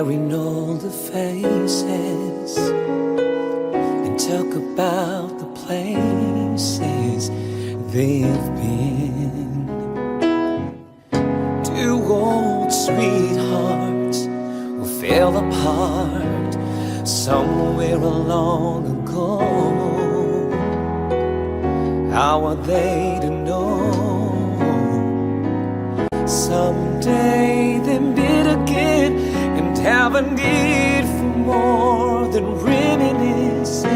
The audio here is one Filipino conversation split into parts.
wearing all the faces and talk about the places they've been. Two old sweethearts who fell apart somewhere long ago. How are they to know? Someday they'll meet again and have a need for more than reminiscing.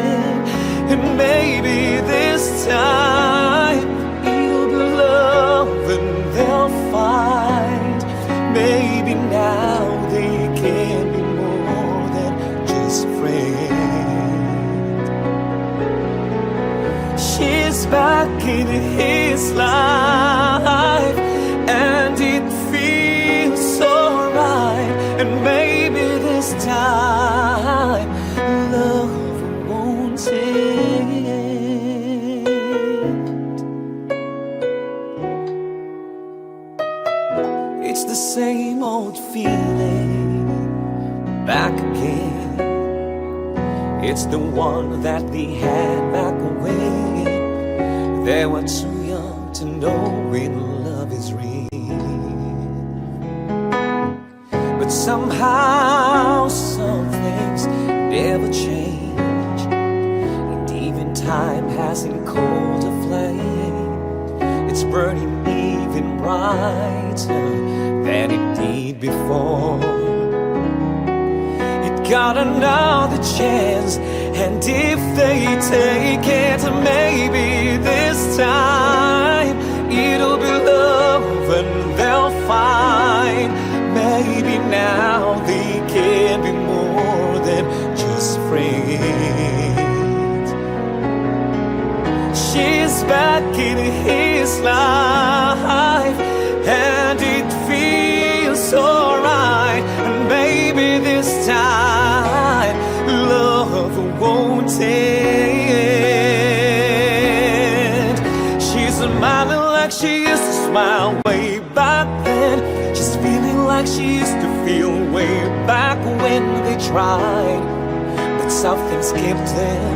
And maybe this time it'll be love and they'll find. Maybe now they can be more than just friends. She's back in his life and it feels so right. And maybe this time love won't end. It's the same old feeling back again. It's the one that we had back when they were too young to know when love is real. But somehow some things never change, and even time hasn't cooled a flame. It's burning even brighter than it did before. It got another chance, and if they take it, maybe this time it'll be love and they'll find. Maybe now they can be more than just friends. She's back in his life and it feels so right. And maybe this time love won't end. She's smiling like she used to smile way back then. She's feeling like she used to feel way back when they tried. But something's kept them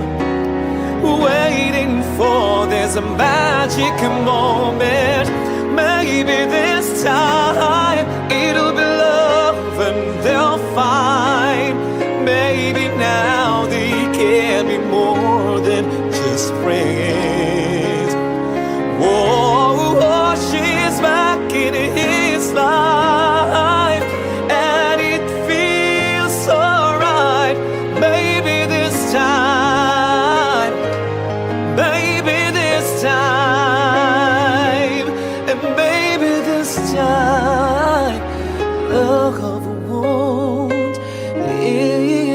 waiting for there's a magic moment. Maybe this time it'll be love and they'll find. Maybe now they can be more than just friends. Whoa, oh, she's back in his life and it feels so right. Maybe this time, maybe this time, and maybe this time love won't end.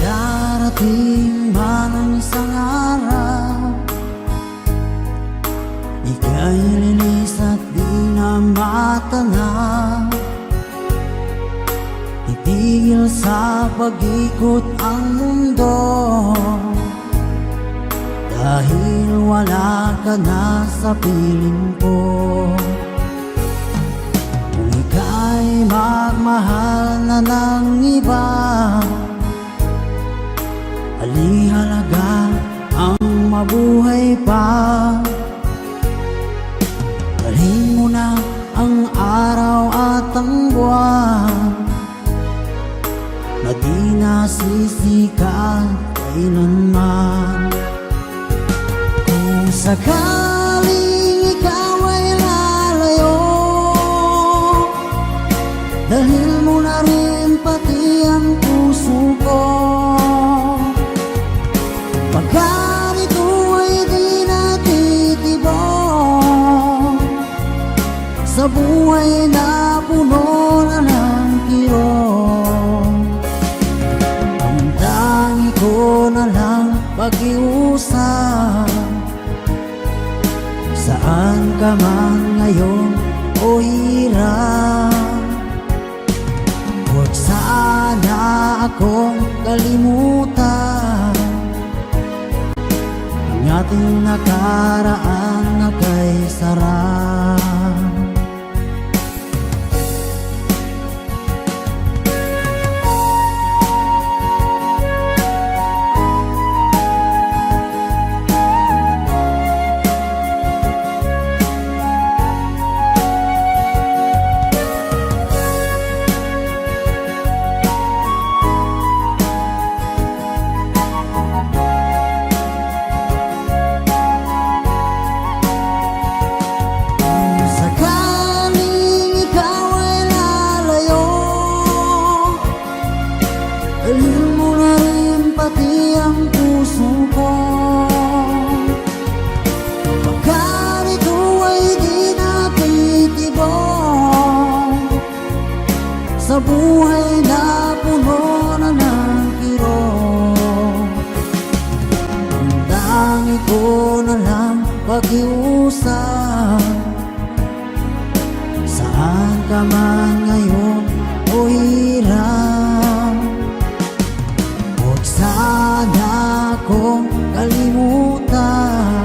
Darating man ang isang araw, ika'y lilis at di na matanaw. Titigil sa pag-ikot ang mundo, dahil wala ka na sa piling ko. Kung ika'y magmahal na ng iba, alihalaga ang mabuhay pa. Dalhin mo na ang araw at ang buwan na di nasisikat kailanman. Kung sakaling ikaw ay lalayo, dalhin mo na rin pati ang puso puso ko. Pagkat ito ay di natitibok sa buhay na puno na ng kirot. Ang tangi ko na lang pag-iusap, saan ka man ngayon o hirap. Huwag sana akong kalimutan ang ating nakaraan na kay sarap. Dalhin mo na rin pati ang puso ko. Pagkat ito ay di natitibok sa buhay na puno na ng kirot. Ang tangi ko na lang pag-iusap, saan ka man ngayon o hirap. Sana akong kalimutan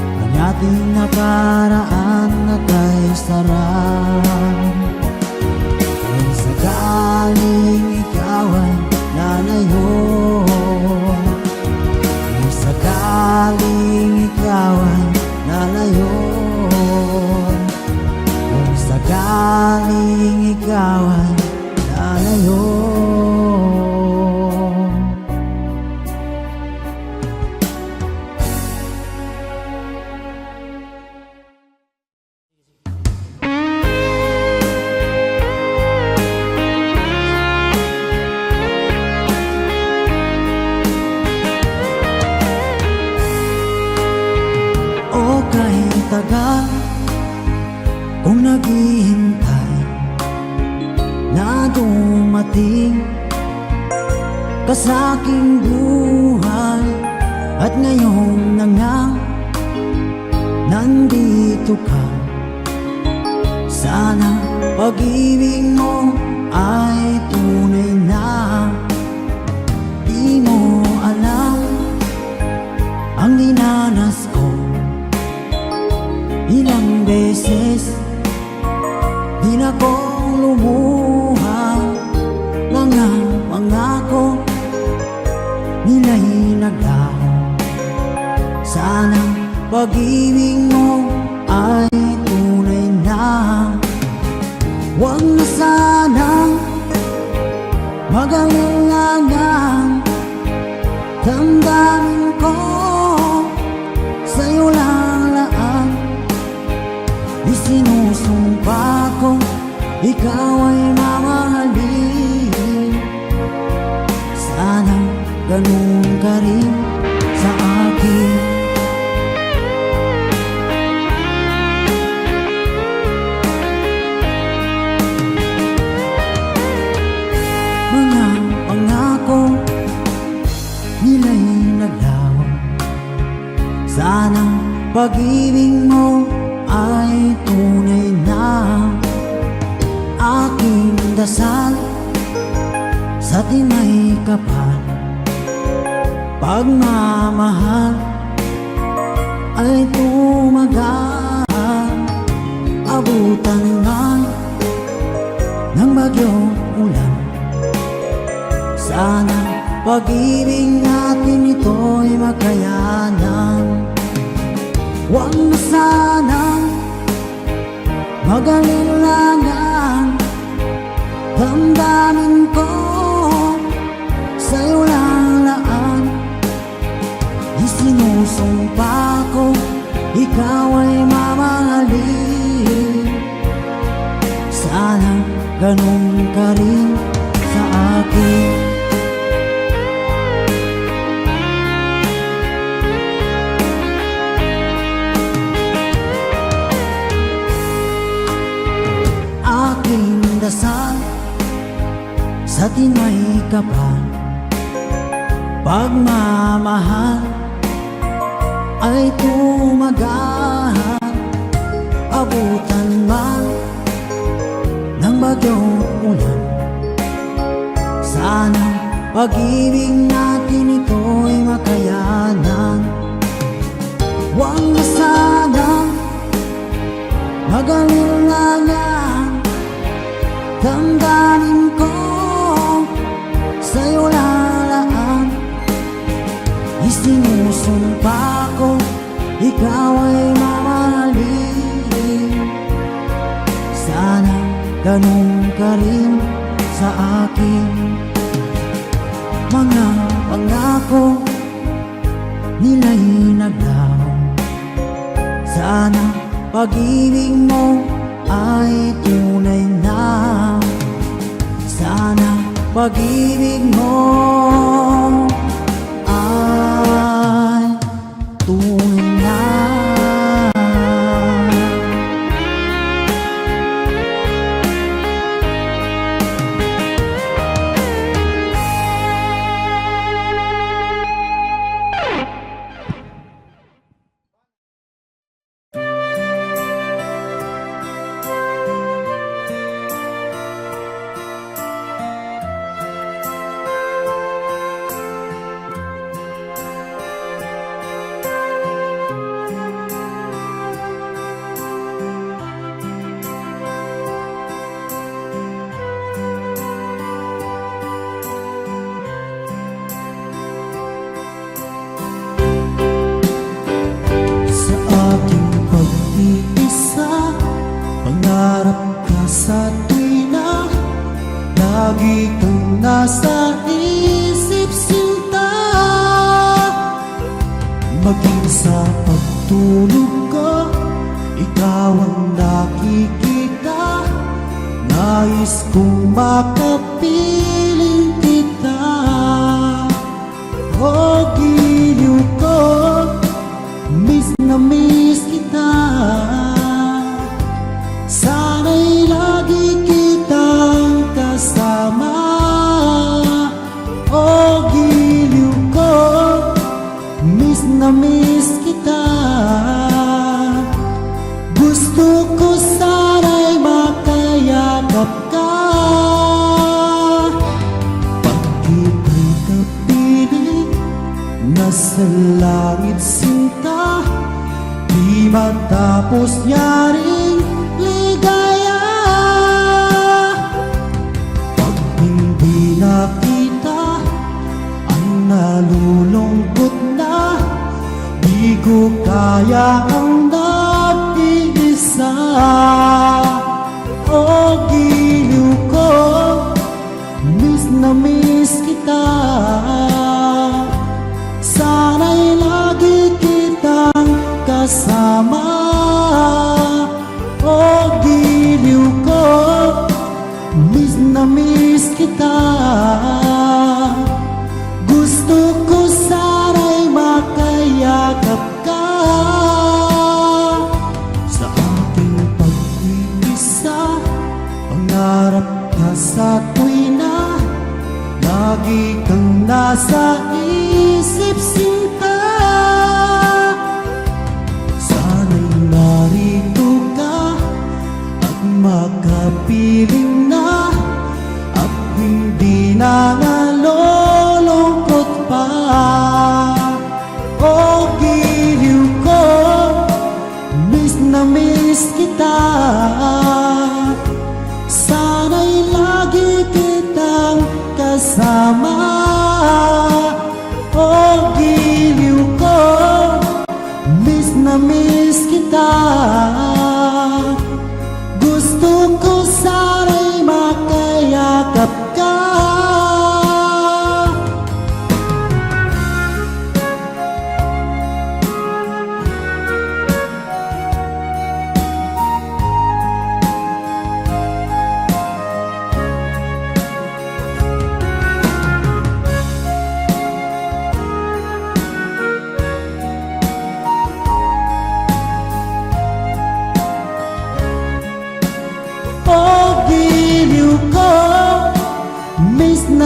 ang ating nakaraan na kay sarap. Kung sakaling ikaw ay lalayo, kung sakaling ikaw ay lalayo, kung sakaling ikaw ay lalayo. Kahit tagal kung naghihintay na dumating ka sa aking buhay, at ngayon na nga nandito ka. Sana pag-ibig mo ay tunay na. Di mo alam ang dinanas ko. Ilang beses di na kong lumuha, mga pangako nila'y naglaho. Sana pag-ibig mo ay tunay na. Huwag na sanang mag-alinlangan, damdamin ko sa'yo lang laan. Isinusumpa ko, ikaw ay mamahalin. Sana ganun ka rin sa akin. Mga pangako nila'y naglaho. Sana pag-ibig mo ay tunay na. Aking dasal sa tinay kapal, pagmamahal ay tumagal. Abutan man ng bagyong ulan, sana pag-ibig natin ito'y makayanan. Huwag na sanang mag-alinlangan, damdamin ko sa'yo lang laan. Isinusumpa ko, ikaw ay mamahalin. Sana ganun ka rin sa sa akin. Aking dasal sa tinay kapal, pagmamahal ay tumagahan. Abutan man ng bagyong ulan, sana pag-ibig natin ito'y makayanan. Huwag na sanang mag-alinlangan, damdamin ko sa'yo lalaan. Isinusumpa ko, ikaw ay mamahalin. Sana ganun ka rin sa akin. Mga pangako nila'y naglaho, sana pag-ibig mo ay tunay na. Sana pag-ibig mo ay tunay na. Pangarap ka sa tuwina, lagi kang nasa isip sinta. Maging sa pagtulog ko, ikaw ang nakikita. Nais kong makapiling kita. O giliw ko, miss na miss kita. Sana'y lagi kitang kasama. O giliw ko, miss na miss kita. Gusto ko sana'y makayakap ka. Pag-ibig kapiling, nasa langit sinta. Di matapos yaring ligaya. Pag hindi nakita, ay nalulungkot na. Di ko kaya ang nag-iisa. O giliw ko, miss na miss kita. Sana'y lagi kitang kasama. O giliw ko, miss na miss kita. Gusto ko sana'y makayakap ka. Sa aking pag-iisa, pangarap ka sa tuwina. Lagi kang nasa isip sinta. Sana'y narito ka at makapiling na, at hindi na nalulungkot pa. O giliw ko, miss na miss kita. Sana'y lagi kitang kasama. O giliw ko, miss na miss kita. Gusto ko sana'y makayakap ka.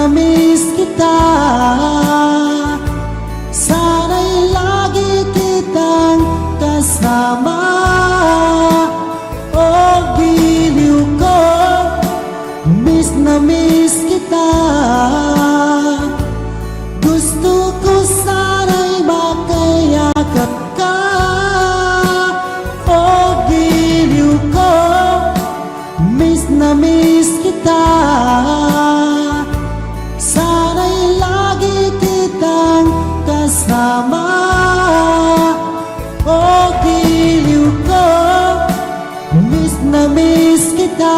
na miss kita. Sana'y lagi kitang kasama. Oh, giliw ko, miss na miss kita. Gusto ko sana'y makayakap ka. Oh, giliw ko, miss na miss kita. Sana'y lagi kitang kasama. Oh, giliw ko, miss na miss kita.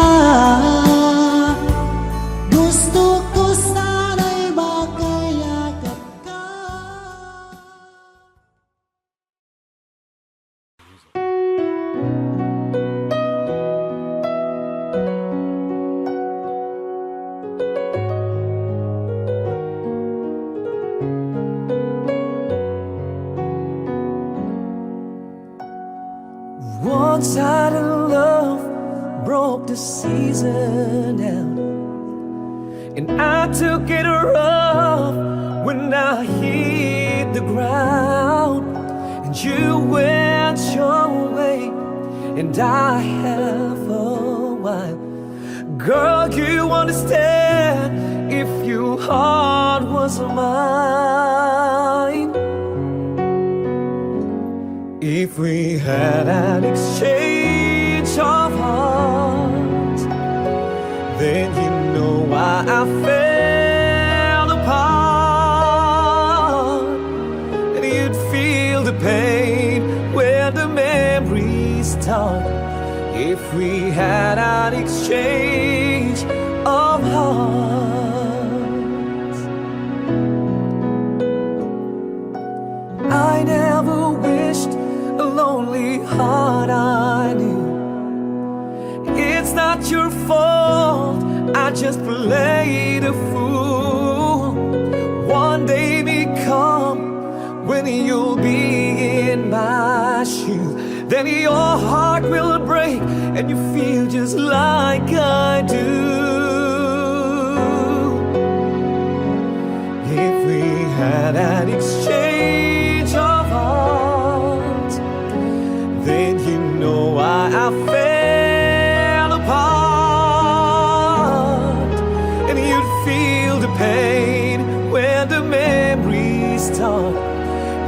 Gusto ko sana'y makayakap ka. One-sided love broke the season out, and I took it rough when I hit the ground. And you went your way, and I have a while. Girl, you understand if your heart was mine. If we had an exchange of hearts, then you know why I fell apart. And you'd feel the pain where the memories start. If we had an exchange of hearts. I never wished a lonely heart I knew. It's not your fault, I just played a fool. One day may come when you'll be in my shoes. Then your heart will break and you feel just like I do. If we had an exchange of hearts, then you know why I fell apart. And you'd feel the pain when the memories start.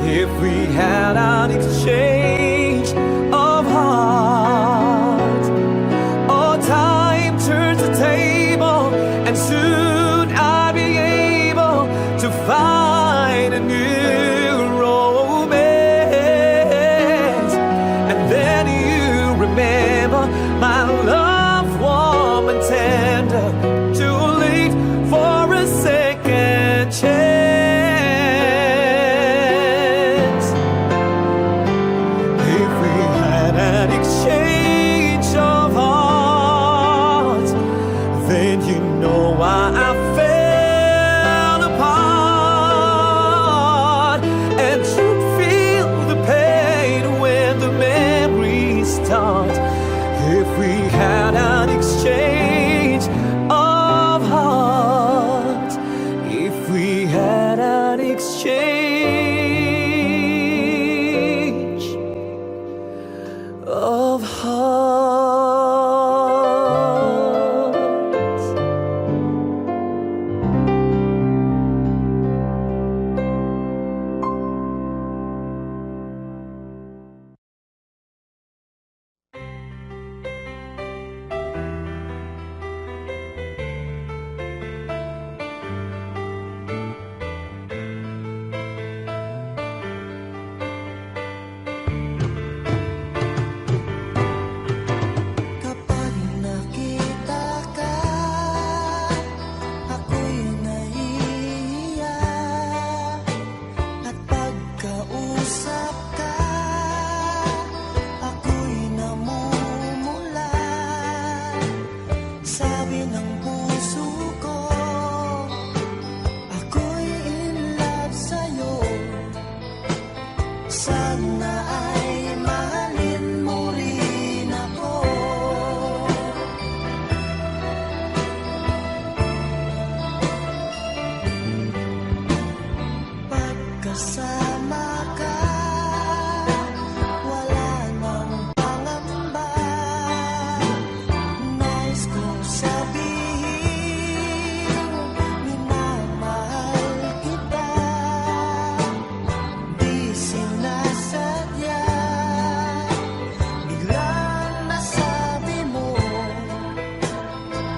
If we had an exchange of hearts. Oh, time turns the table, and soon I'll be able to find a new romance. And then you remember my love, warm and tender, too late for a second chance. If we had an exchange of hearts, then you know why I fell apart. And you'd feel the pain when the memories start. If we had an exchange of hearts, if we had an exchange of hearts. Kapag nakita ka, ako'y nahihiya. At pagkausap ka, ako'y namumula. Sabi ng puso ko, ako'y in love sa'yo. Sana ay mahalin mo rin ako.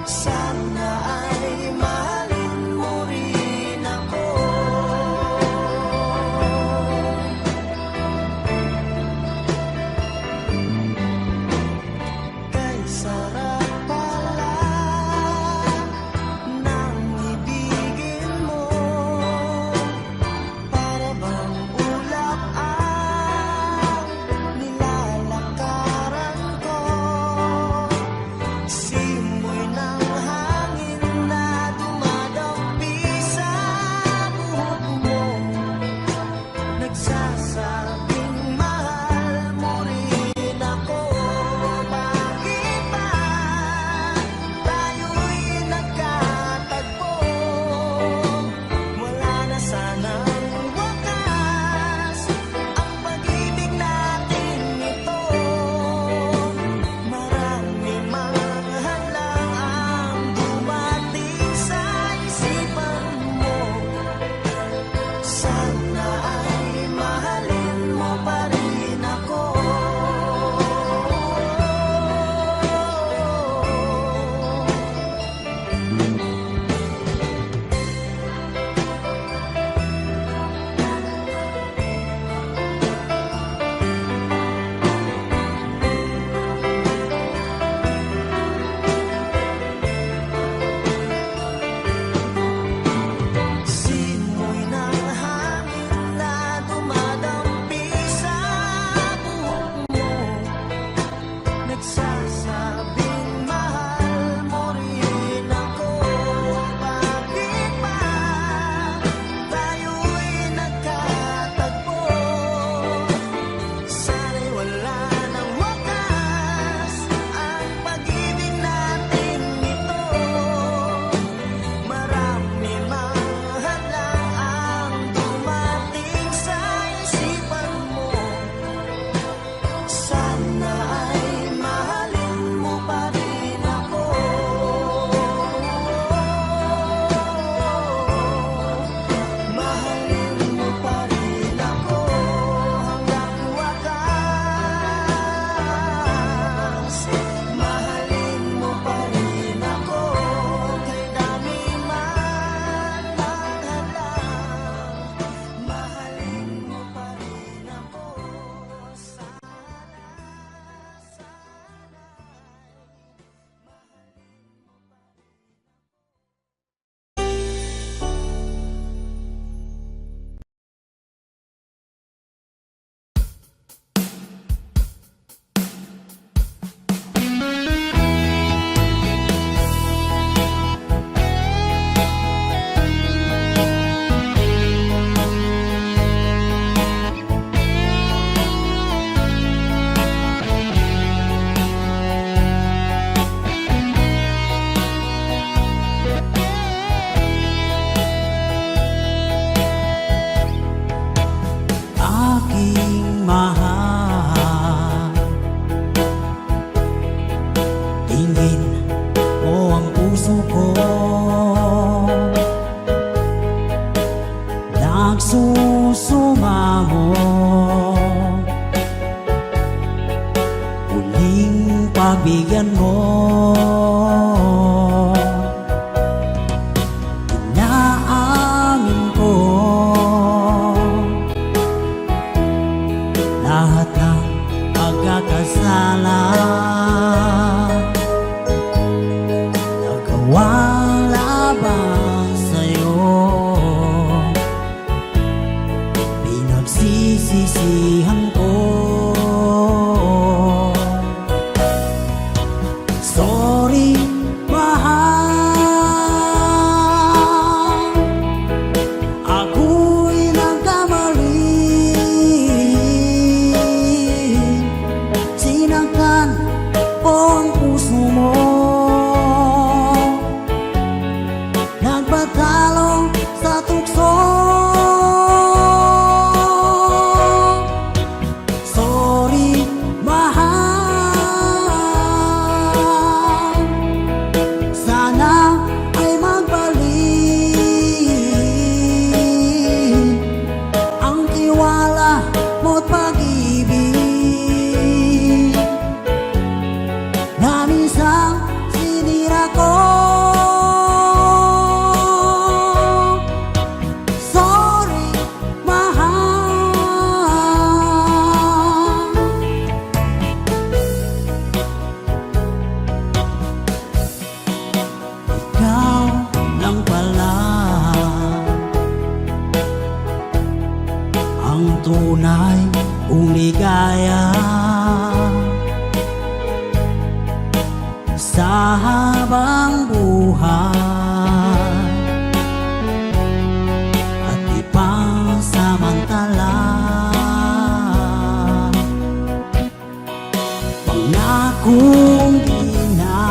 Sana ay mahalin mo rin ako. Kay sarap pala ng ibigin mo, para bang ulap ang nilalakaran ko. Simoy ng hangin na dumadampi sa buhok mo, nagsasabing mahal mo rin ako. Bakit ba tayo'y nagkatagpo? Wala na sanang wakas ang pag-ibig natin ito. Marami mga hadlang ang dumating sa isipan mo. Sana ay mahalin mo pa rin ako. Simoy ng hangin na dumadampi sa buhok mo, nagsasabing mahal mo rin ako. Bakit ba tayo'y nagkatagpo? Sana'y wala ng wakas ang pag-ibig natin ito. Marami mga hadlang ang dumating sa isipan mo. Sana ay mahalin mo pa rin ako. Mahalin mo pa rin ako hanggang wakas. Mahalin mo pa rin ako kay dami man ang hadlang. Mahalin mo pa rin ako. Sana. Aking mahal, tingin mo ang puso ko, nagsusumamo. Huling pagbigyan mo, inaamin ko lahat ng pagkakasala nagawa tunay kong ligaya sa habang buhay at ipasamantala. Pangakong di na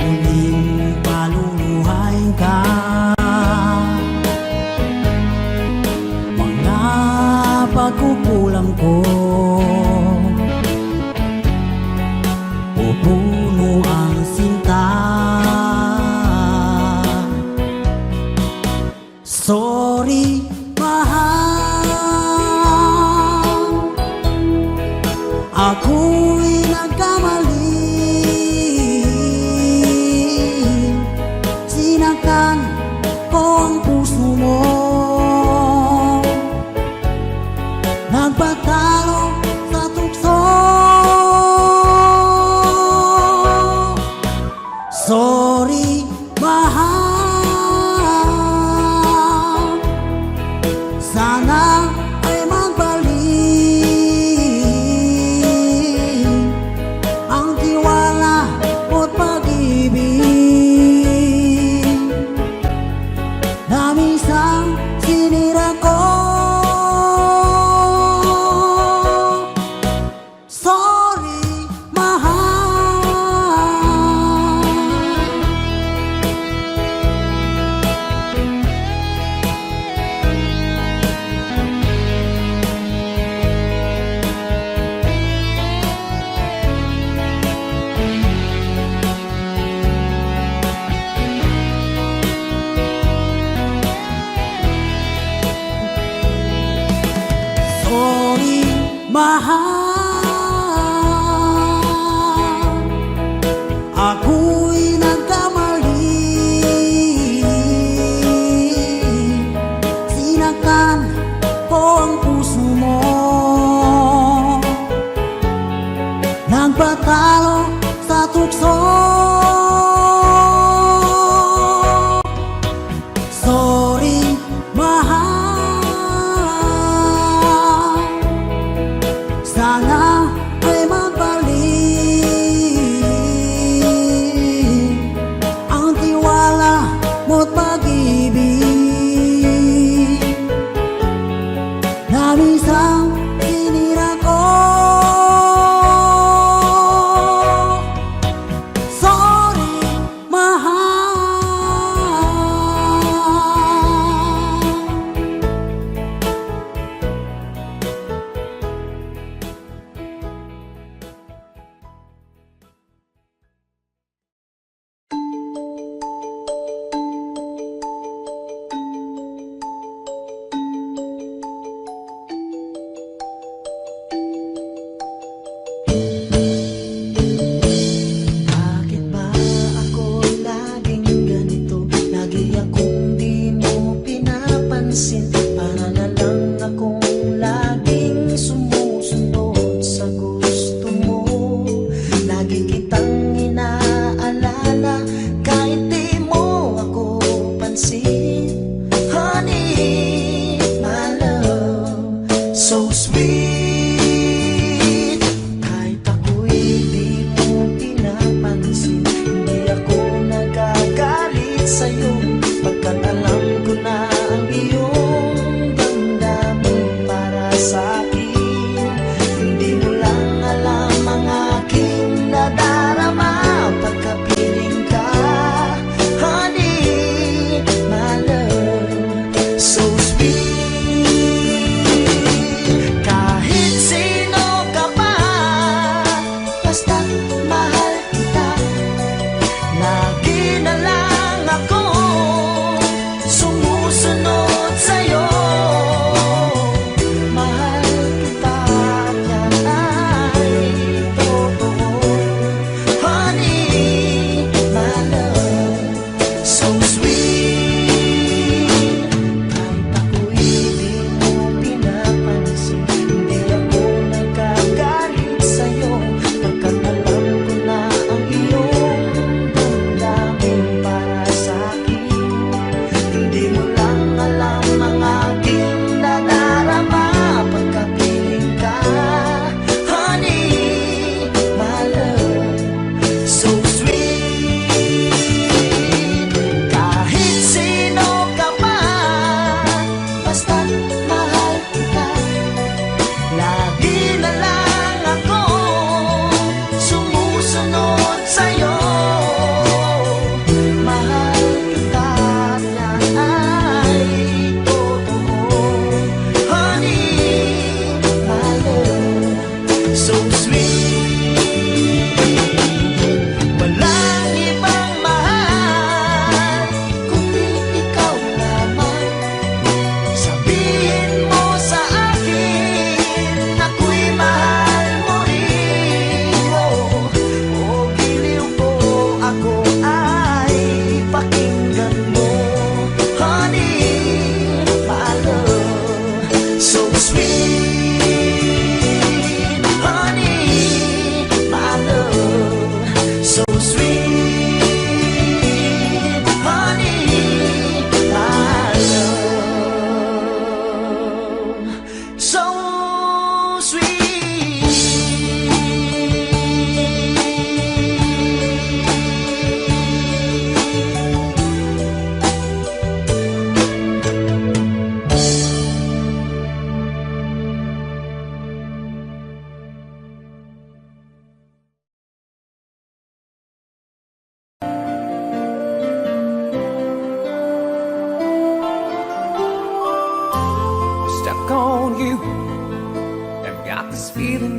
muling paluluhain ka. Mga pagkukulang ko pupuno ang sinta. Sorry, mahal, ako'y nagkamali. Sinaktan ko ang puso mo, nagpatalo sa tukso. Sorry, mahal, sana ay magbalik ang tiwala mo't pag-ibig na minsan sinira ko. Sorry, mahal. Sorry, mahal, ako'y nagkamali. Sinaktan ko ang puso mo, nagpatalo sa tukso. Sorry, mahal, sana ay magbalik ang tiwala mo't pag-ibig na minsan sinira ko.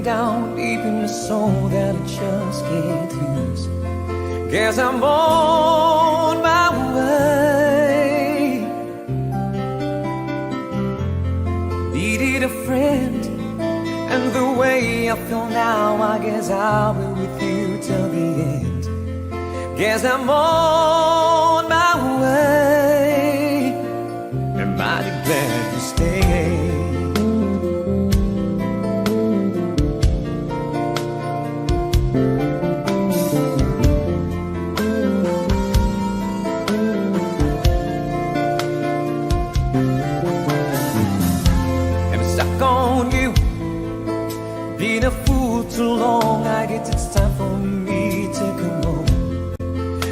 feeling down deep in my soul that I just can't lose. Guess I'm on my way. Needed a friend, and the way I feel now, I guess I'll be with you till the end. Guess I'm on my way, and mighty glad to stay. On you, been a fool too long. I guess it's time for me to come home.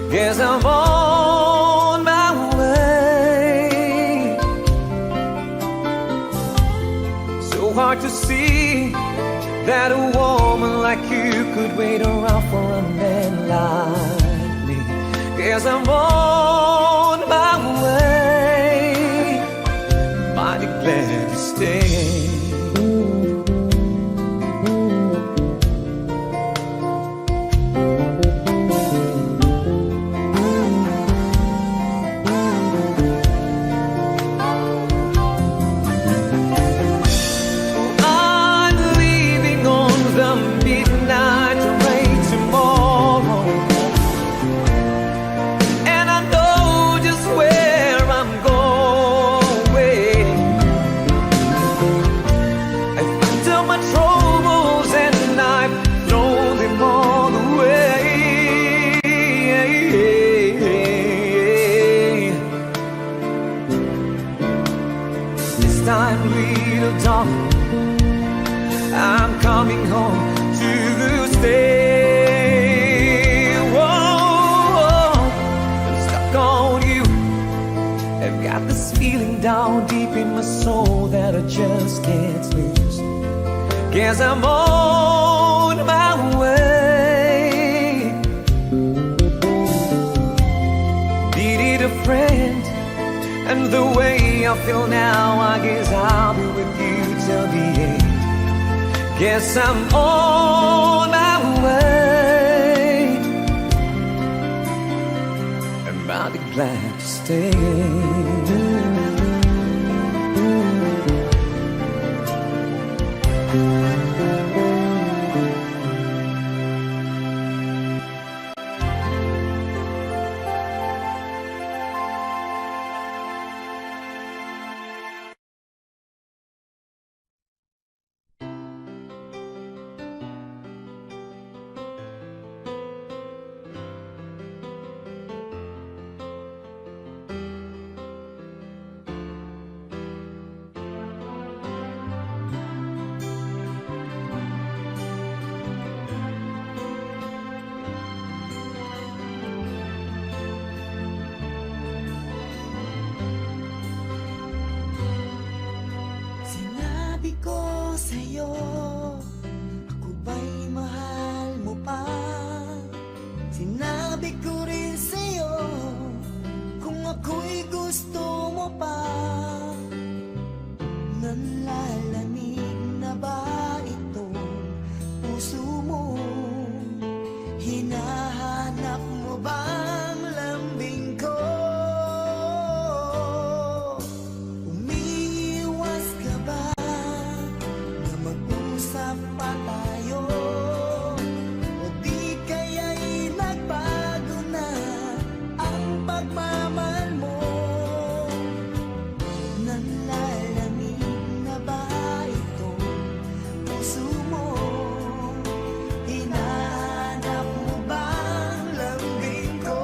Guess I'm on my way. So hard to see that a woman like you could wait around for a man like me. Guess I'm on my way, mighty glad to stay. Time, little darling, I'm coming home to stay. Whoa, I'm stuck on you. I've got this feeling down deep in my soul that I just can't lose. Guess I'm on my way. Needed a friend, and the way I feel now, I guess I'll be with you till the end. Guess I'm on my way, and I'll be glad to stay. Sinabi ko sa'yo, ako ba'y mahal mo pa? Sinabi ko rin sa'yo, kung ako'y gusto mo pa. Nanlalamig na ba itong puso mo? Hinahanap mo bang lambing ko? Umiiwas ka ba na mag-usap pa tayo? O di kaya'y nagbago na ang pagmamahal mo? Nanlalamig na ba itong puso mo? Hinahanap mo bang lambing ko?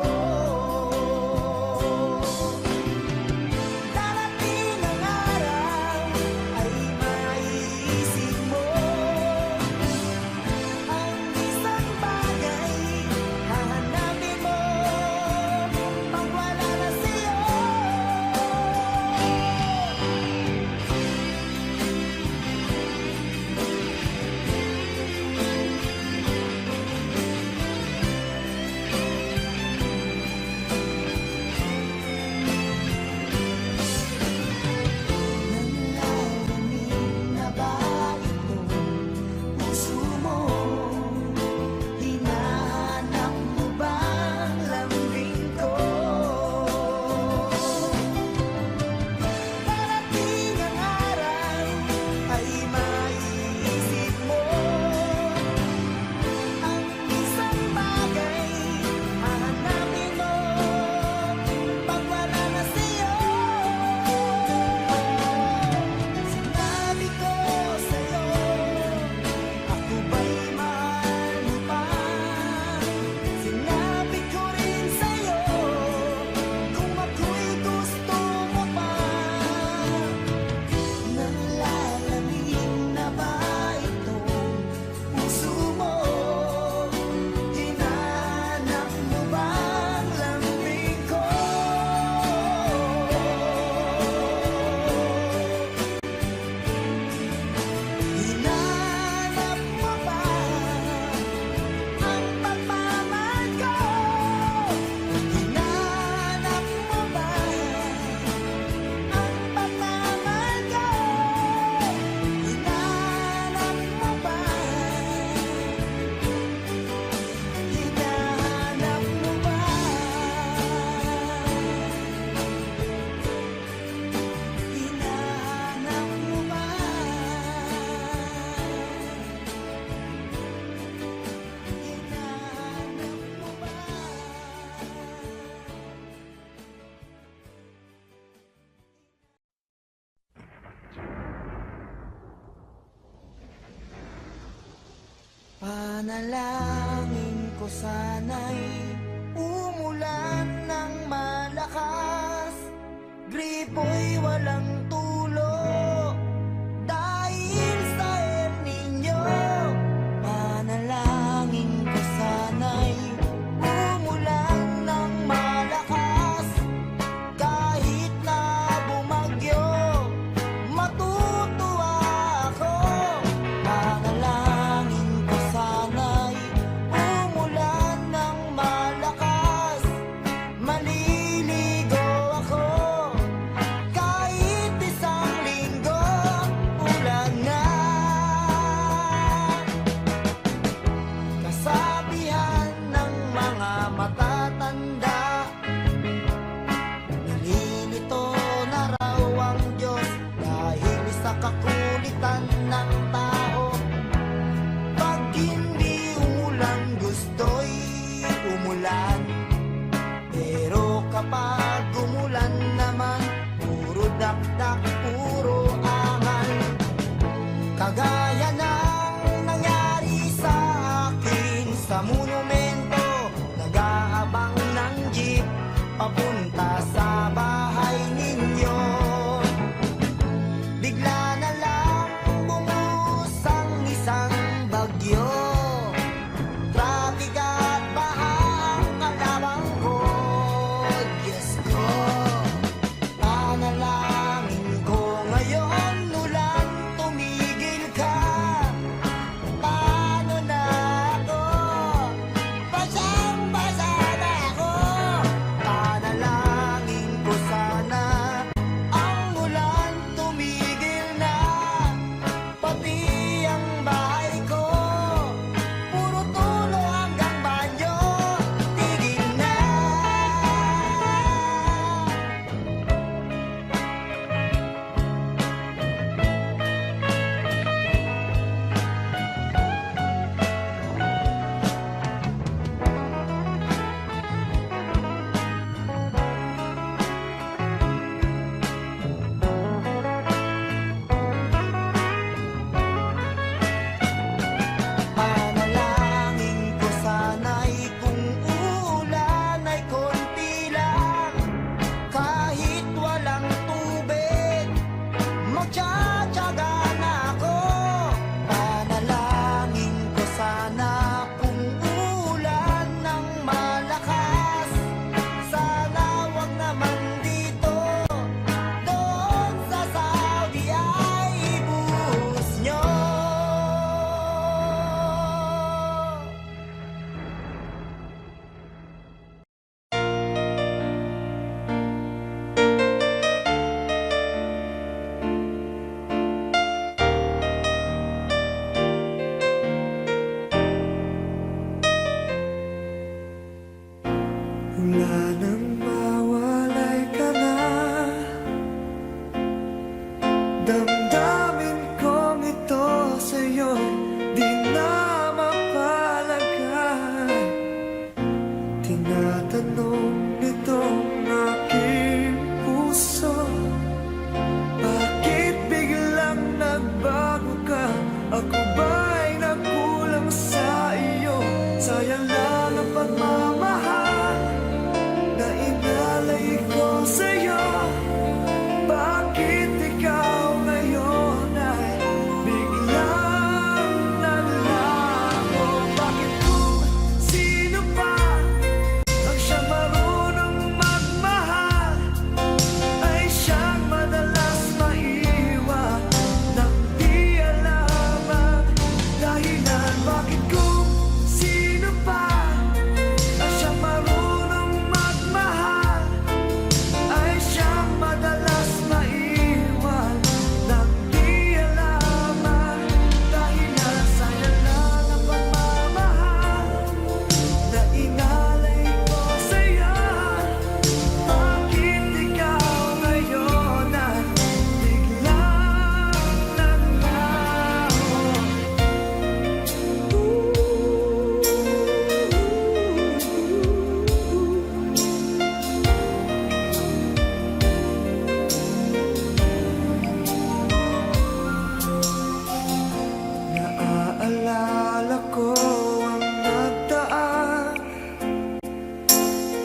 Panalangin ko sana'y umulan ng malakas, gripo'y walang tulo dahil sa El Niño. Panalangin ko sana'y umulan ng malakas, kahit na bumagyo matutuwa ako. Panalangin ko sana'y umulan ng malakas, maliligo ako kahit isang linggo ulan na. Kasabihan ng mga matatanda, nalilito na raw ang Diyos dahil sa kakulitan ng tao. Pag hindi umulan, gusto'y umulan, pero kapag umulan naman, puro dakdak, puro angal. Kagaya ng nangyari sa akin sa monumento, nag-aabang ng jeep papunta sa bahay ninyo. Bigla na lang bumuhos ang isang bagyo, traffic at baha ang kalabang ko. Diyos ko, panalangin ko ngayon, ulan, tumigil ka. Paano na ako? Basang-basa na ako. Panalangin ko sana ang ulan tumigil na, pati ang bahay ko puro tulo hanggang banyo, tigil na. Panalangin ko sana'y kung uulan ay konti lang, kahit walang tubig magtsatsaga na ako. Panalangin ko sana kung uulan ng malakas, sana wag naman dito, doon sa Saudi ay ibuhos nyo. Wala nang mawalay ka na, damdamin kong ito sa'yo'y di na mapalagay. Tinatanong nitong aking puso, bakit biglang nagbago ka? Ako ba'y nagkulang sa iyo? Sayang lang ang pagmamahal na inalay ko sa'yo. Bakit ikaw ngayon ay biglang nalago? Bakit kung sino pa ang siyang marunong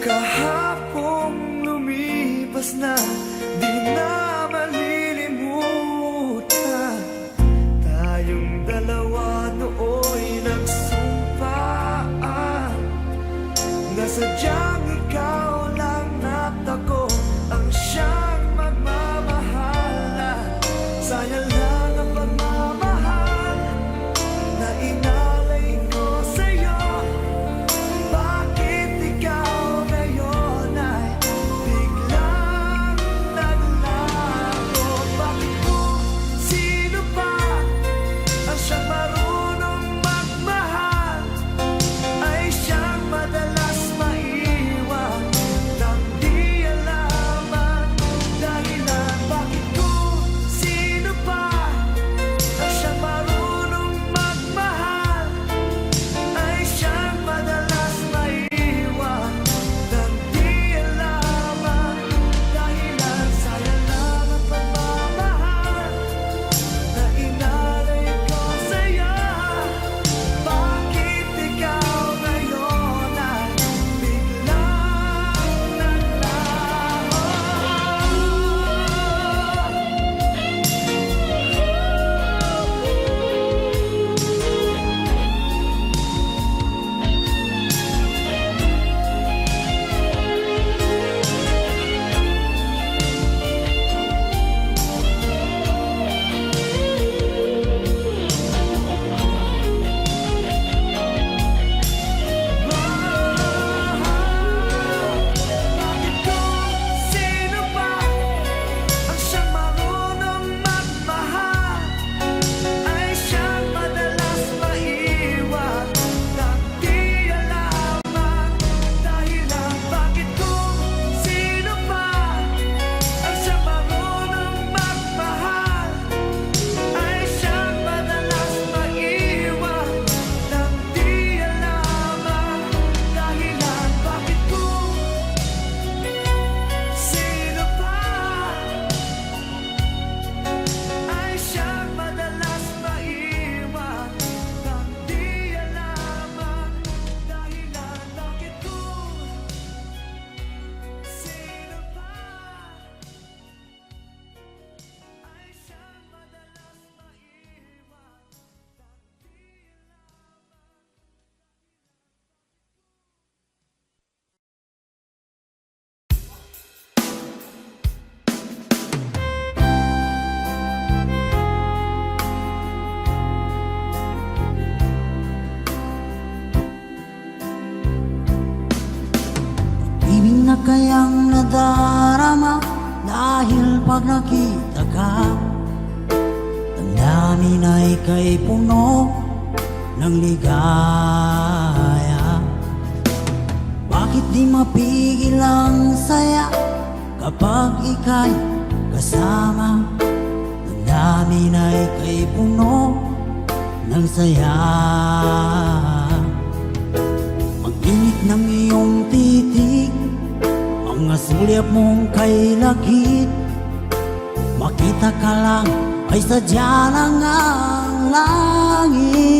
Kahapong lumipas na, di na malilimutan. Tayong dalawa nooy nagsumpaan na sadyang ikaw lang at ako ang siyang magmamahalan. Sayang lang ang pagmamahal na inalay ko sa'yo. Bakit ikaw ngayon ay biglang naglago? Bakit kung sino pa ang siyang marunong magmahal ay siyang madalas maiwan nang di alam ang dahilan? Bakit kung sino pa ang siyang marunong magmahal ay siyang madalas maiwan nang di alam ang dahilan? Sayang lang ang pagmamahal na inalay ko sa'yo. Bakit ikaw ngayon ay biglang naglaho? Bakit kung sino pa ang siyang marunong magmahal ay siyang madalas maiwan nang di alam ang dahilan? Bakit kung sino pa ang siyang marunong magmahal ay siyang madalas maiwan nang di alam ang dahilan? Bakit kung sino pa ay siyang madalas maiwan nang di alam ang dahilan? Bakit kung sino pa ay siyang madalas maiwan nang di Ibig na kayang nadarama dahil pag nakita ka, damdamin ay kay puno ng ligaya. Bakit di mapigil ang saya kapag ika'y kasama? Damdamin ay kay puno ng saya. Mag-init ng iyong titig, mga sulyap mong kay lakit. Makita ka lang ay sadya lang ang langit.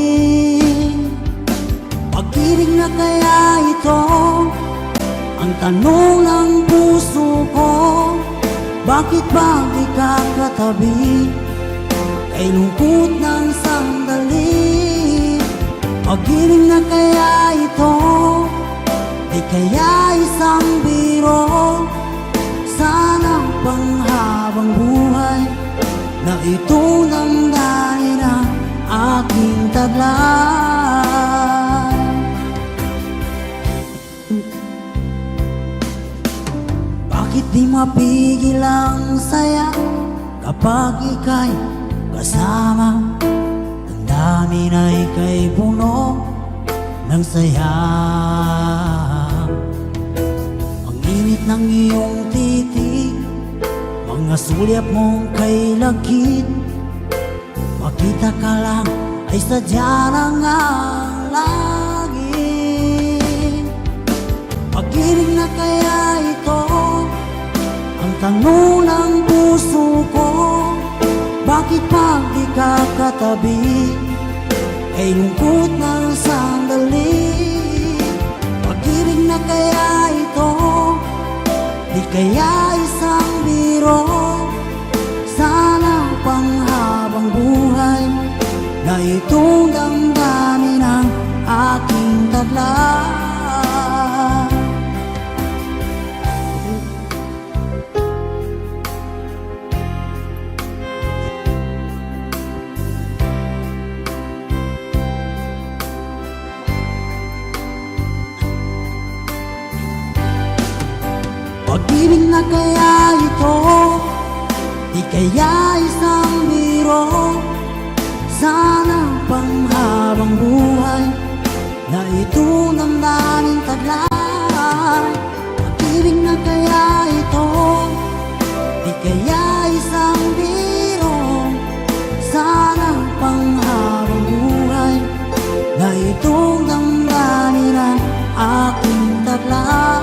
Pag-ibig na kaya ito ang tanong ng puso ko. Bakit ba di ka katabi kay lungkot ng sandali? Pag-ibig na kaya ito, di kaya isang biro? Sana panghabang buhay na ito damdamin ang aking taglay. Bakit di mapigil ang saya kapag ika'y kasama? Damdamin ay kay puno ng saya. Ang init ng iyong titig, mga sulyap mong kay lakit. Makita ka lang ay sadya lang ang langit. Pag-ibig na kaya ito ang tanong ng puso ko. Bakit pag di ka katabi ay lungkot ng sandali? Pag-ibig na kaya ito kaya isang biro, sana panghabang buhay na itong damdamin ang aking tadla. Pag-ibig na kaya ito, di kaya isang biro, sana panghabang buhay na ito ng daming taglay. Pag-ibig na kaya ito, di kaya isang biro, sana panghabang buhay na itong damdamin ang aking taglay.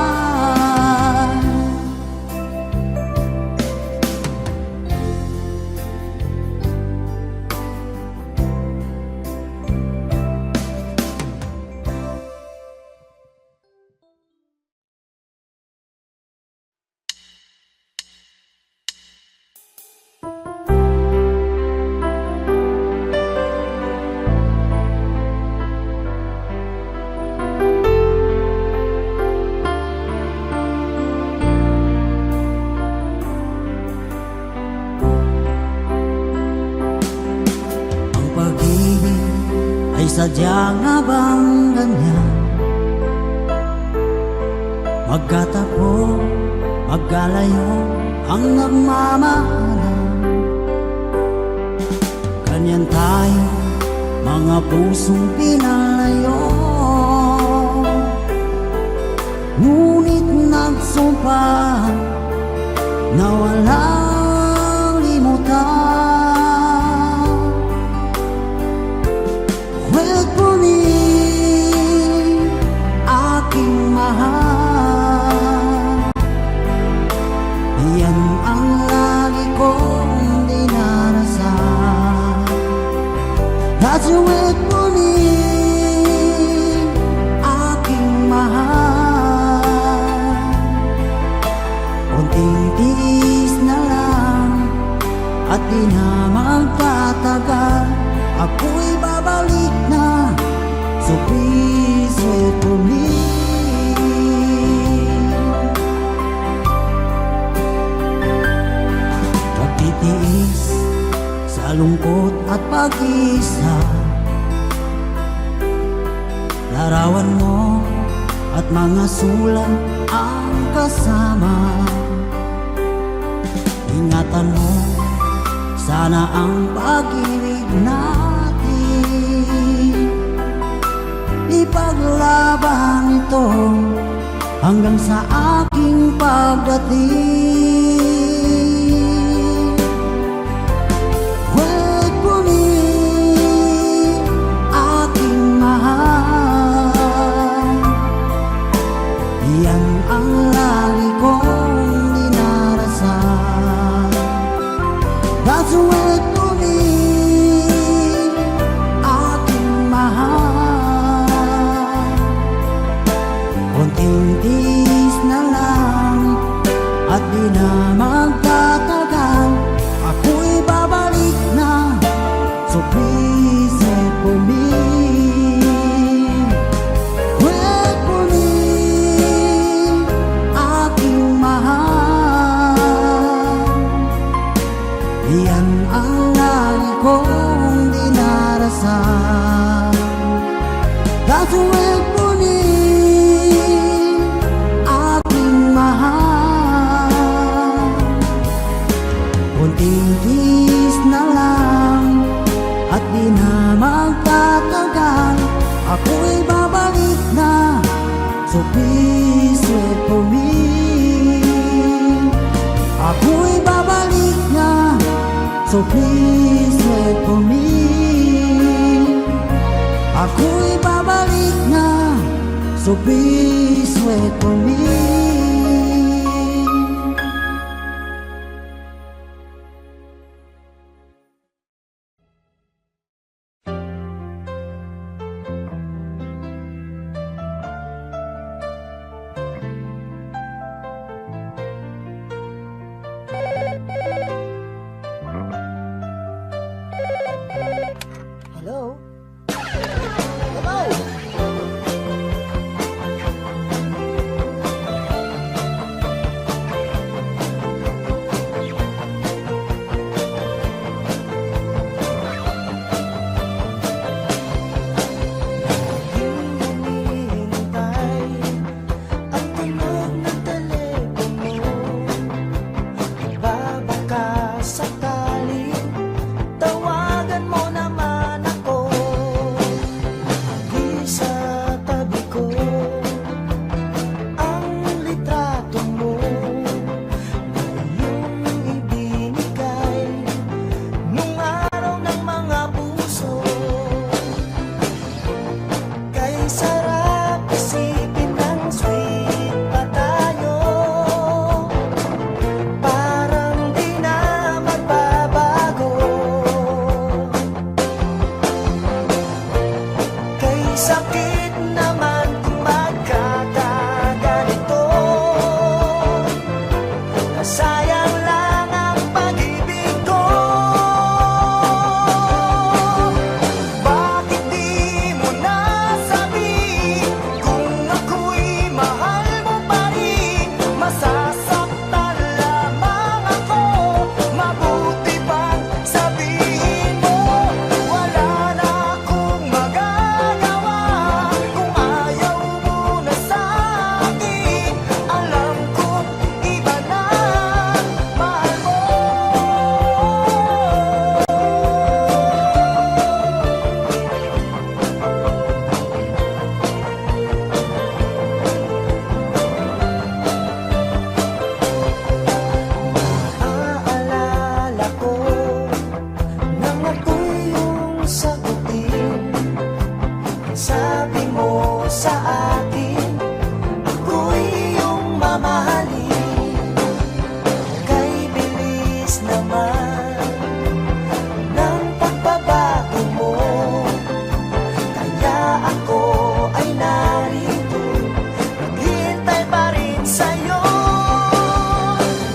Sadya nga bang ganyan? Magkatapo, magkalayo ang nagmamahalan. Ganyan tayo, mga pusong pinalayo. Ngunit nagsumpa na walang limutan. Huwag punin aking mahal, yan ang lagi kong dinarasan. Radyo huwag punin aking mahal, konting tiis na lang at di na magtatagal. Ako'y babalik na, so please wait for me. Pagtitiis sa lungkot at pag-isa, larawan mo at mga sulat ang kasama. Ingatan mo sana ang pag-ibig natin, ipaglaban ito hanggang sa aking pagdating. Huwag punin aking mahal, yan ang lagi kong dinarasan. That's huwag punin aking mahal, konting tiis na lang at di na magtatagal. Ako'y babalik na, so please wait for me. Huwag punin aking mahal, yan ang lagi kong dinarasan. That's huwag punin aking mahal, konting tiis na lang at di na magtatagal. Ako'y babalik na, so please wait for me. Ako'y babalik na, so please wait for me. Ako'y babalik na, so please wait for me. nakahintay pa rin sa'yo.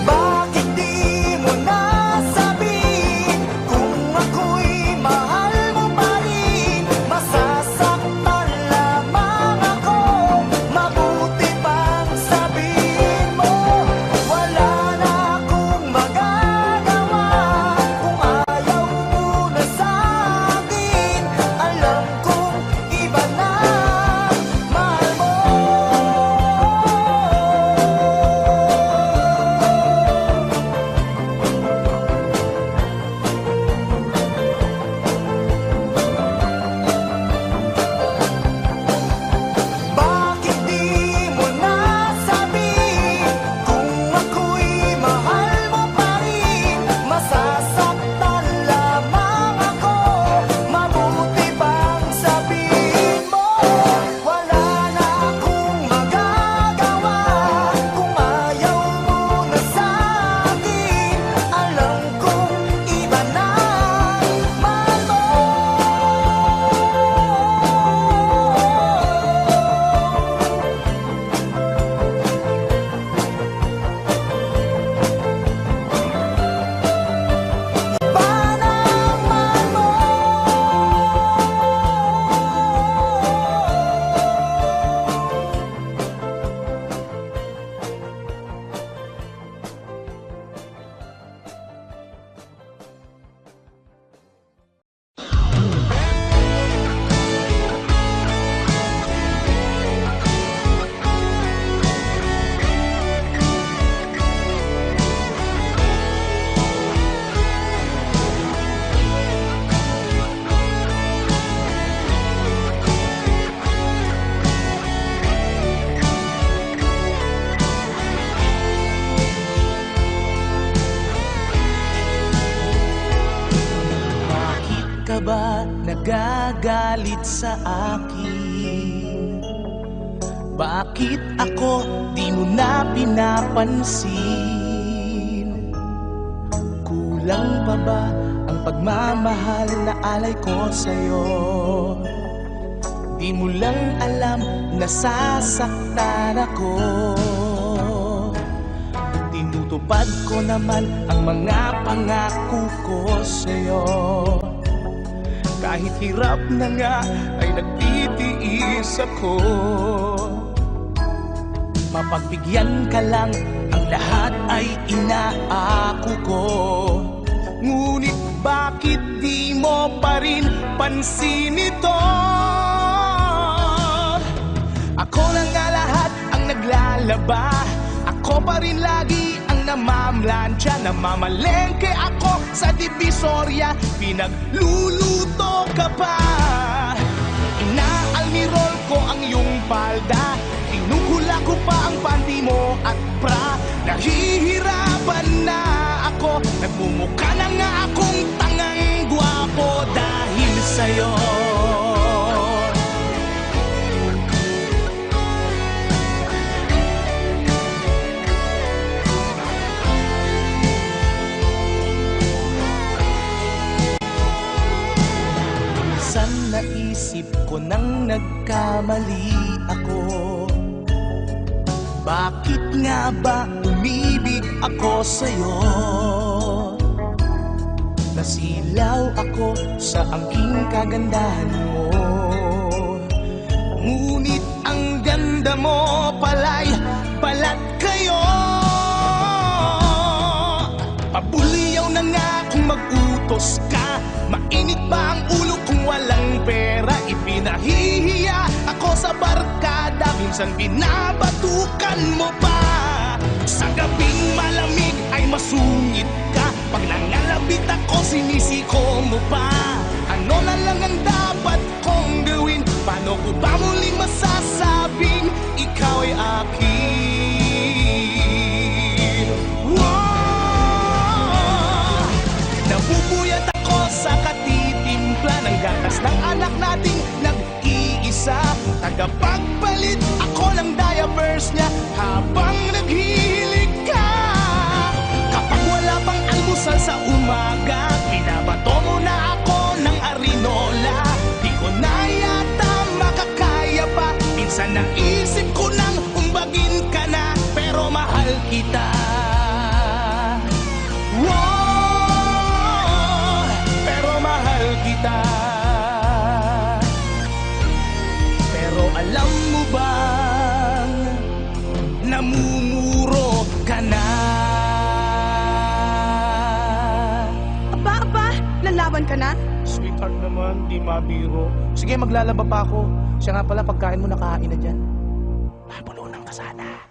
Bakit di mo nasabihin kung ako'y mahal mo pa rin? Masasaktan lamang ako, mabuti pang sabihin mo. Wala na akong magagawa kung ayaw mo na sa'kin. Alam kong iba na mahal mo. Bakit di mo nasabihin kung ako'y mahal mo pa rin? Masasaktan lamang ako, mabuti bang sabihin mo? Wala na akong magagawa kung ayaw mo na sa'kin. Alam kong iba na mahal mo. Panaman mo. Bakit ka ba nagagalit sa akin? Bakit ako di mo na pinapansin? Kulang pa ba ang pagmamahal na alay ko sa'yo? Di mo lang alam na sasaktan ako. Tinutupad ko naman ang mga pangako ko sa'yo. Kahit hirap na nga ay nagtitiis ako. Mapagbigyan ka lang, ang lahat ay inaako ko. Ngunit bakit di mo pa rin pansin ito? Ako na nga lahat ang naglalaba. Ako pa rin lagi ang namamlansya. Namamalengke ako sa Divisoria. Pinagluluto ka pa. Inaalmirol ko ang iyong palda. Tinuhula ko pa ang panty mo at bra. Nahihirapan na ako. Nagmumukha na nga akong tangang gwapo dahil sa'yo. Minsan naisip ko nang nagkamali ako. Bakit nga ba umibig ako sa'yo? Nasilaw ako sa angking kagandahan mo. Ngunit ang ganda mo pala'y balat kayo. Pabuliyaw na nga kung mag-utos ka. Mainit pa ang ulo kung walang pera. Ipinahihiya ako sa barkada. Minsan binabatukan mo pa. Sa gabing malamig ay masungit ka. Pag nangalabit ako sinisiko mo pa. Ano na lang ang dapat kong gawin? Paano ko ba muling masasabing ikaw ay akin? Wow! Nabubuyat ako sa katitimpla ng gatas ng anak nating nag-iisa. Tagapagpalit ako ng diapers niya habang naghihilig ka. Kapag wala pang almusal sa umaga, binabato mo na ako ng arinola. Di ko na yata makakaya pa. Minsan naisip ko nang umbagin namumuro ka na. Aba, lalaban ka na? Sweetheart naman, di mabiro. Sige, maglalaba pa ako. Siya nga pala, pagkain mo nakahain na dyan. Mabulunan ka sana.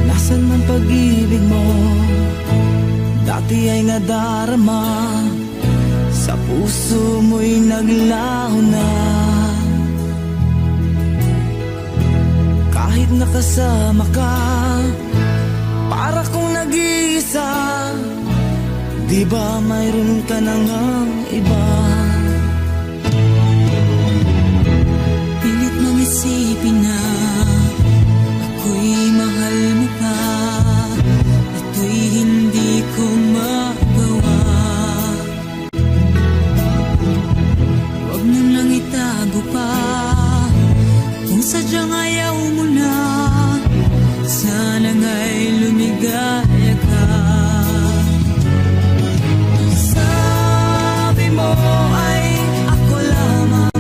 Nasaan ang pag-ibig mo? Dati ay nadarama, sa puso mo'y naglaho na. Kahit nakasama ka, para kong nag-iisa. Di ba mayroon ka nang iba? Pilit mong isipin na ako'y mahal mo pa. Ito'y hindi ko magawa. Huwag mo lang itago pa. Kung sadyang ayaw mo na, sana nga'y lumigaya ka. Sabi mo ay ako lamang.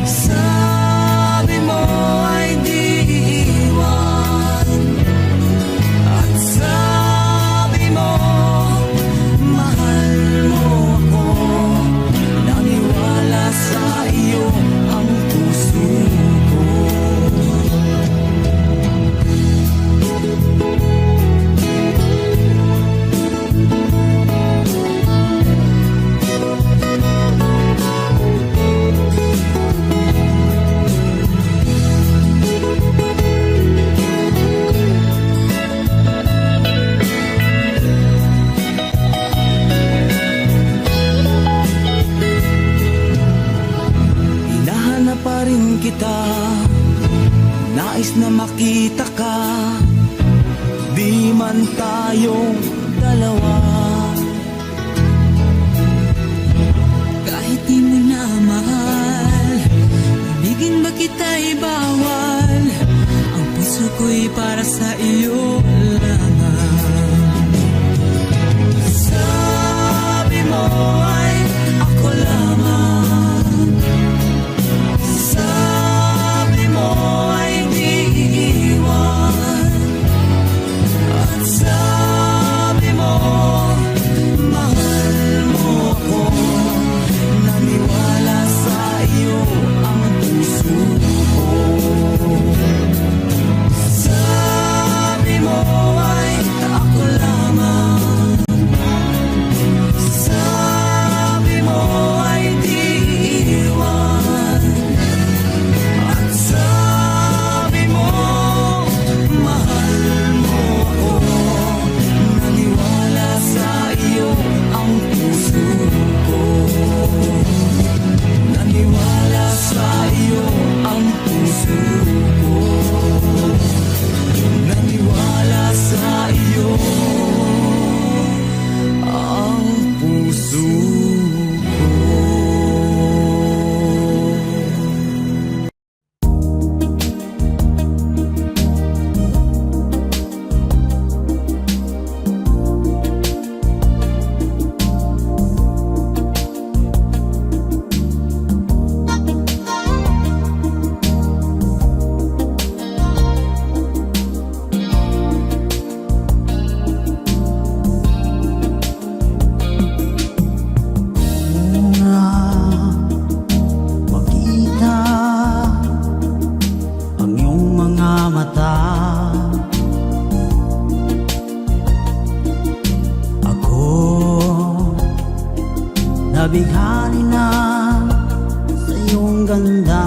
Sabi mo ay di iwan. At sabi mo mahal mo ako. Naniwala sa iyo ang puso ko. Hinahanap pa rin kita, nais na makita ka. Di man tayong dalawa. Kahit di mo na mahal, ibigin ba kita'y bawal? Ang puso ko'y para sa iyo lamang. Sabi mo ay ako lamang. Sabi mo ay di iwan. At sabi mo mahal mo ako. Naniwala sa iyo ang puso ko. Sabi mo ay ako lamang. Sabi mo ay di iwan. At sabi mo mahal mo ako. Naniwala sa iyo ang puso ko. Naniwala sa iyo ang puso ko. Naniwala sa iyo ang puso ko. Una makita ang iyong mga mata, ako nabighani na sa iyong ganda.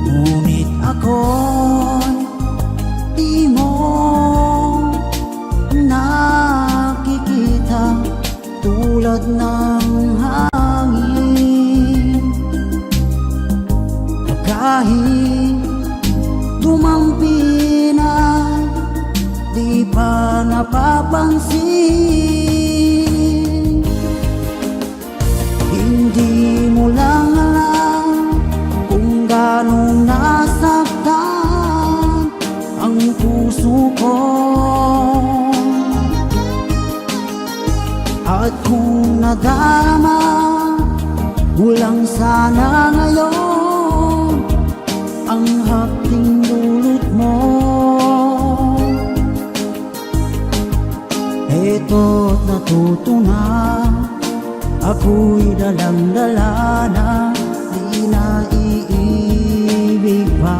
Ngunit ako'y di mo nakikita, tulad ng hangin na kahit dumampi na napapansin. Hindi mo lang alam kung ganong nasaktan ang puso ko. At kung nadama mo lang sana ngayon ang hapting dulot mo, eto't natuto na, ako'y dalang-dala na, di na iibig pa.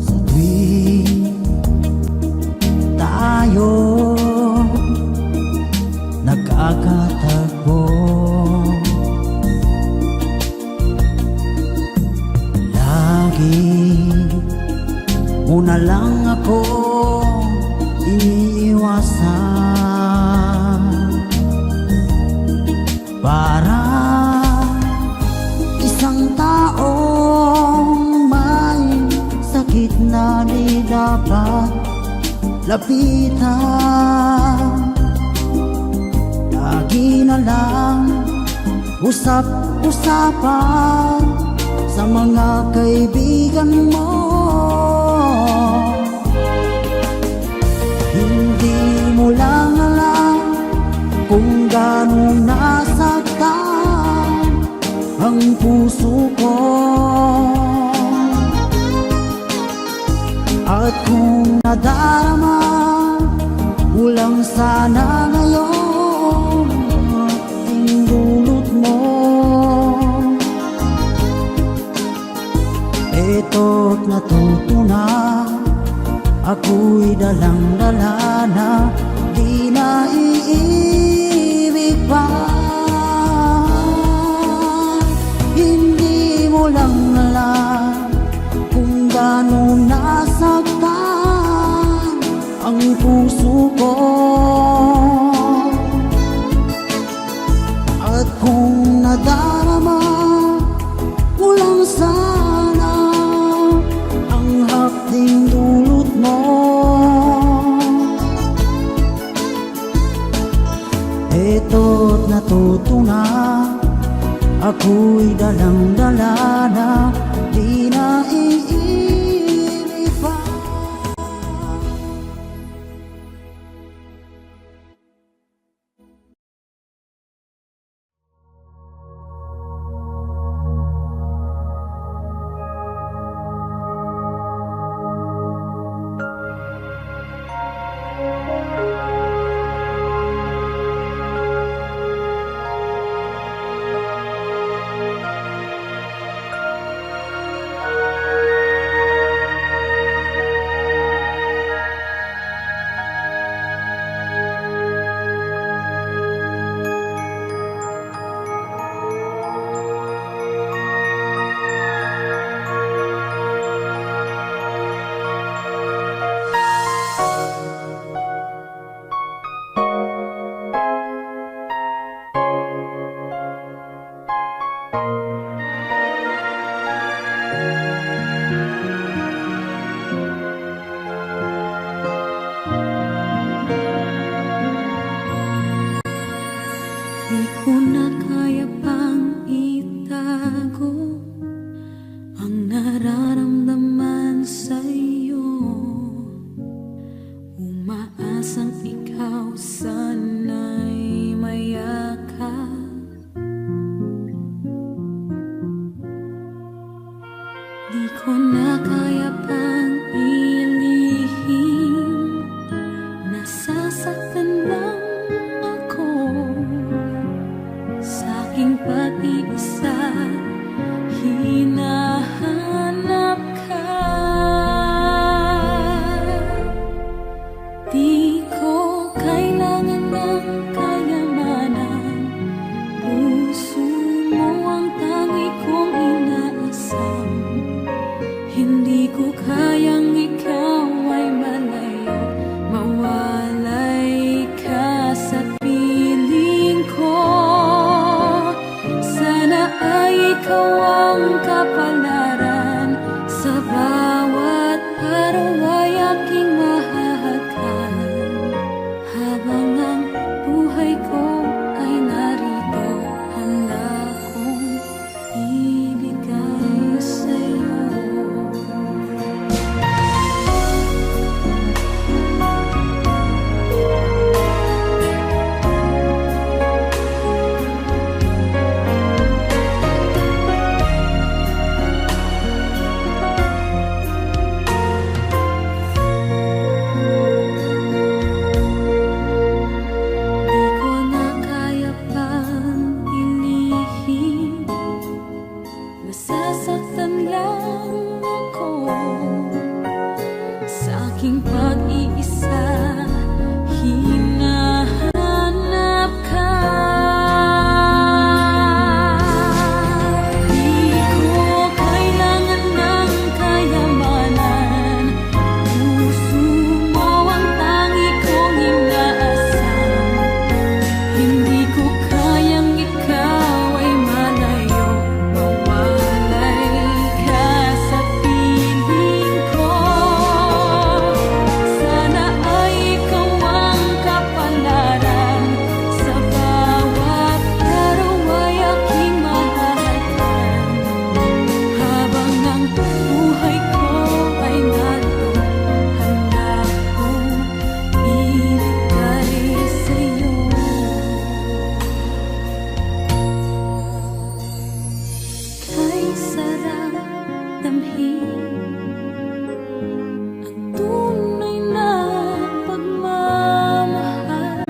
Sa tuwing tayo nagkakatagpo, lagi mo na lang ako iniiwasan. Para isang taong may sakit na di dapat lapitan, lagi na lang usap-usapan sa mga kaibigan mo. Hindi mo lang alam kung gano'ng nasaktan ang puso ko. At kung nadarama mo lang sana ngayon ang dulot mo, eto't natuto na, ako'y dalang-dala na, di na iibig pa. Hindi mo lang alam kung gano'ng nasaktan ang puso ko. At kung nadarama mo lang sana ang hapting dulot mo, eto't natuto na, ako'y dalang-dala na, di na iibig pa. Di ko na kaya pang itago ang nararamdaman sa'yo. Umaasang ikaw sana'y mayakap. Di ko na kaya pang ilihim, nasasaktan lang ako sa aking pag-iisa. Hinahanap ka, di ko kailangan ng kayamanan. Puso mo ang tangi kong inaasam. Hindi ko kayang ikaw ay malayo, mawalay ka sa piling ko. Sana ay ikaw ang kapalaran. Nasasaktan lang ako sa aking pag-iisa. Hinahanap ka. Di ko kailangan ng kayamanan. Puso mo ang tangi kong inaasam. Hindi ko kayang ikaw ay malayo. Mawalay ka sa piling ko. Sana ay ikaw ang kapalaran. Sa bawat araw ay aking mahahalkan. Habang ang buhay ko ay narito, handa kong ibigay sa'yo. Kay sarap damhin ang tunay na pagmamahal,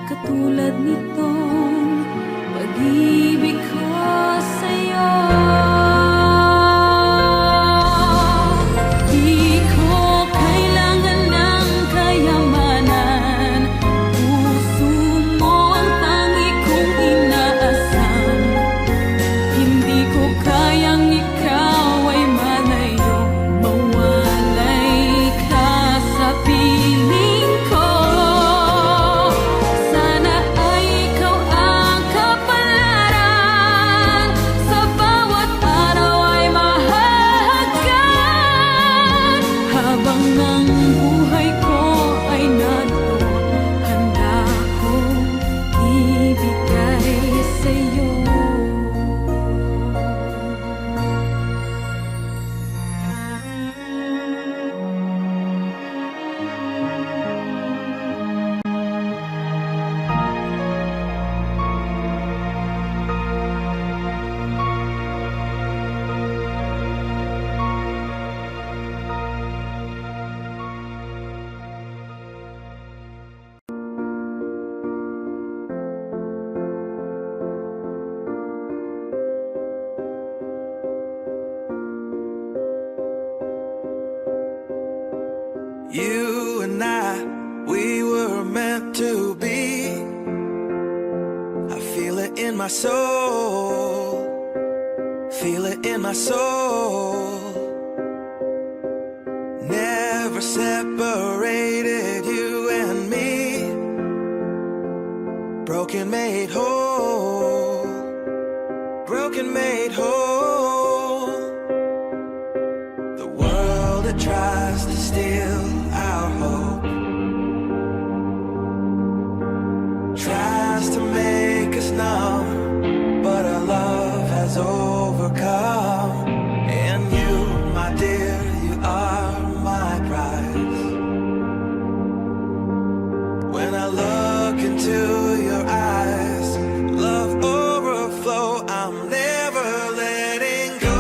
katulad nitong pag-ibig ko sa'yo. Di ko kailangan ng kayamanan. Puso mo ang tangi kong inaasam. Hindi ko kayang ikaw ay malayo. Mawalay ka sa piling ko. Sana ay ikaw ang kapalaran. Sa bawat araw ay mahalagan. Habang ang buhay ko ay narito, handa kong ibigay sa'yo. You and I, we were meant to be. I feel it in my soul. Feel it in my soul. Never separated, you and me. Broken made whole. Broken made whole. The world that tries to steal our hope tries to make us numb, but our love has overcome. And you, my dear, you are my prize. When I look into your eyes, love overflow, I'm never letting go.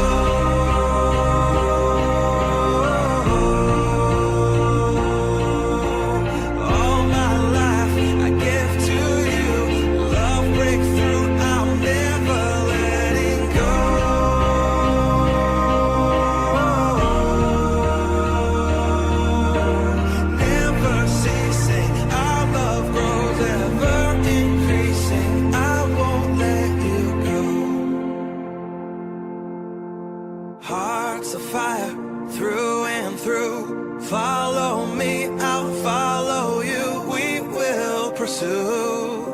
All my life I give to you. Love breakthrough, I'm never letting go. Never ceasing, our love grows ever increasing. I won't let you go. Hearts of fire through and through. Follow me, I'll follow you. We will pursue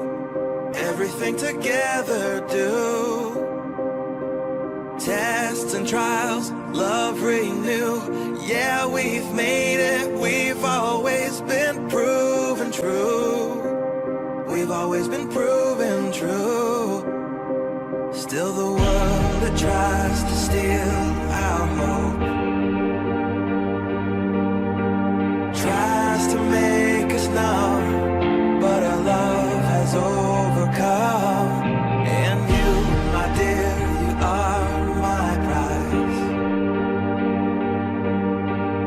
everything together. Do tests and trials, love renew. Yeah, we've made it. We've always been proven true. We've always been proven true. Still the world that tries to steal our hope tries to make us numb, but our love has overcome. And you, my dear, you are my prize.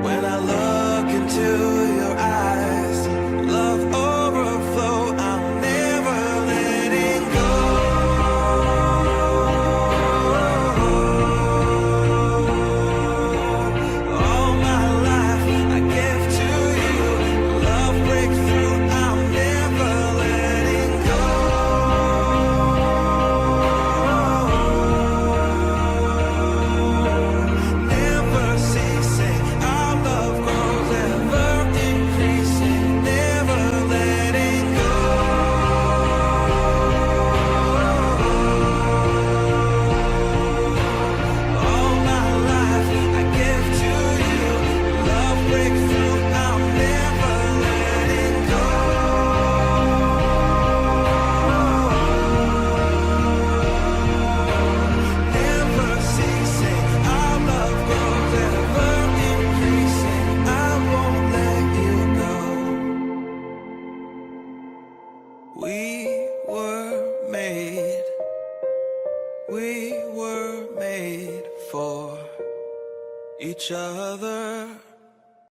When I look into your eyes, love overflow, I'm never letting go. each other.